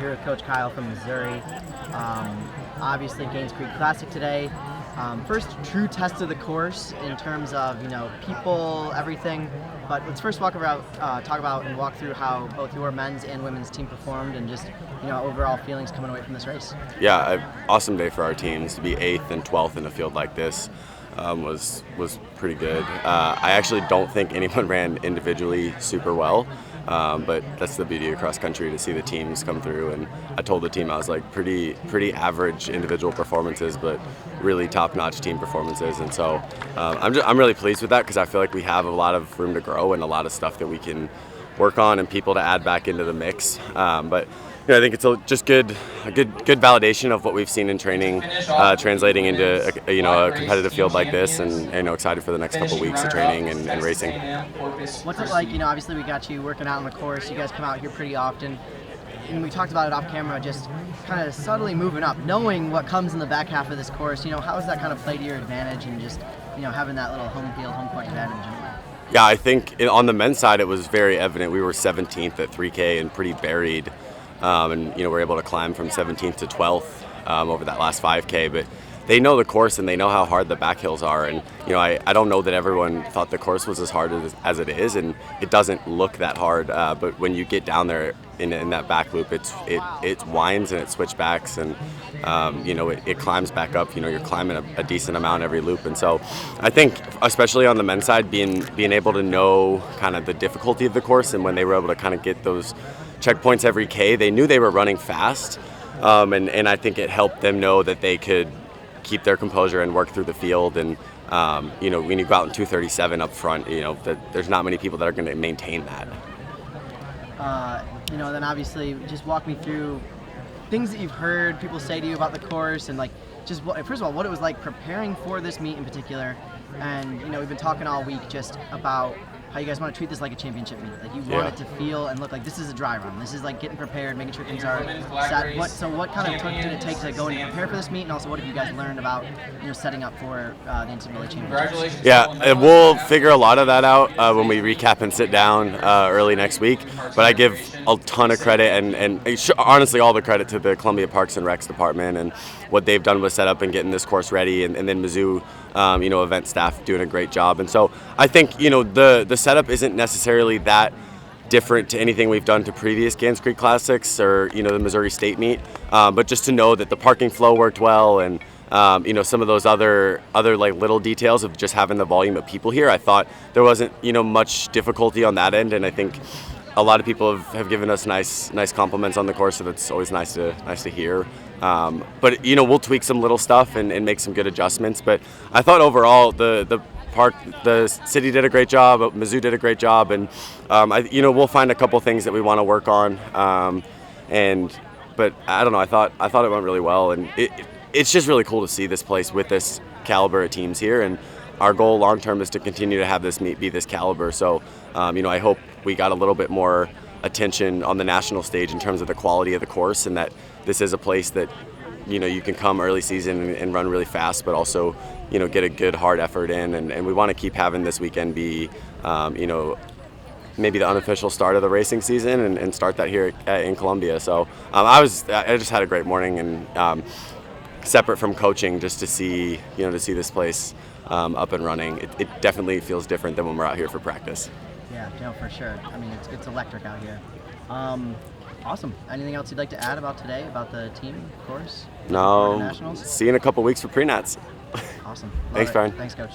here with Coach Kyle from Missouri. Obviously, Gans Creek Classic today. First true test of the course in terms of people, everything. But let's first talk about and walk through how both your men's and women's team performed, and just overall feelings coming away from this race. Yeah, awesome day for our teams. To be 8th and 12th in a field like this was pretty good. I actually don't think anyone ran individually super well. But that's the beauty of cross country, to see the teams come through. And I told the team, I was like, pretty average individual performances, but really top-notch team performances. And so I'm really pleased with that, because I feel like we have a lot of room to grow and a lot of stuff that we can work on and people to add back into the mix. But I think it's just good validation of what we've seen in training, translating into a competitive field like this, and excited for the next couple of weeks of training and racing. What's it like? Obviously we got you working out on the course. You guys come out here pretty often, and we talked about it off camera, just kind of subtly moving up, knowing what comes in the back half of this course. How does that kind of play to your advantage, and just having that little home court advantage in a way? Yeah, I think on the men's side it was very evident. We were 17th at 3K and pretty buried. And we're able to climb from 17th to 12th over that last 5K. But they know the course and they know how hard the back hills are. And I don't know that everyone thought the course was as hard as it is, and it doesn't look that hard. But when you get down there in that back loop, it winds and it switchbacks, and it climbs back up. You're climbing a decent amount every loop. And so I think, especially on the men's side, being able to know kind of the difficulty of the course, and when they were able to kind of get those checkpoints every K, they knew they were running fast, and I think it helped them know that they could keep their composure and work through the field. And when you go out in 2:37 up front, that there's not many people that are going to maintain that. Then obviously just walk me through things that you've heard people say to you about the course, and just first of all, what it was like preparing for this meet in particular. And we've been talking all week just about how you guys want to treat this like a championship meet. Like, you want it to feel and look like this is a dry run. This is like getting prepared, making sure things are set. What kind of did it take to go and prepare for this meet, and also what have you guys learned about setting up for the NCAA championships? Yeah, we'll figure a lot of that out when we recap and sit down early next week. But I give a ton of credit and honestly all the credit to the Columbia Parks and Recs department and what they've done with setup and getting this course ready, and then Mizzou event staff doing a great job. And so I think the setup isn't necessarily that different to anything we've done to previous Gans Creek Classics or the Missouri State meet, but just to know that the parking flow worked well, and some of those other like little details of just having the volume of people here, I thought there wasn't much difficulty on that end. And I think a lot of people have given us nice compliments on the course, so that's always nice to hear. But we'll tweak some little stuff and make some good adjustments. But I thought overall the city did a great job, Mizzou did a great job, and we'll find a couple things that we want to work on. But I don't know. I thought it went really well, and it's just really cool to see this place with this caliber of teams here. And our goal long term is to continue to have this meet be this caliber. So I hope we got a little bit more attention on the national stage in terms of the quality of the course, and that this is a place that you can come early season and run really fast, but also get a good hard effort in, and we want to keep having this weekend be maybe the unofficial start of the racing season, and start that here in Columbia. So I just had a great morning, and separate from coaching, just to see this place up and running. It definitely feels different than when we're out here for practice. Yeah, for sure. I mean, it's electric out here. Awesome. Anything else you'd like to add about today, about the team, of course? No. Nationals? See you in a couple weeks for pre-nats. Awesome. Thanks, Brian. Thanks, Coach.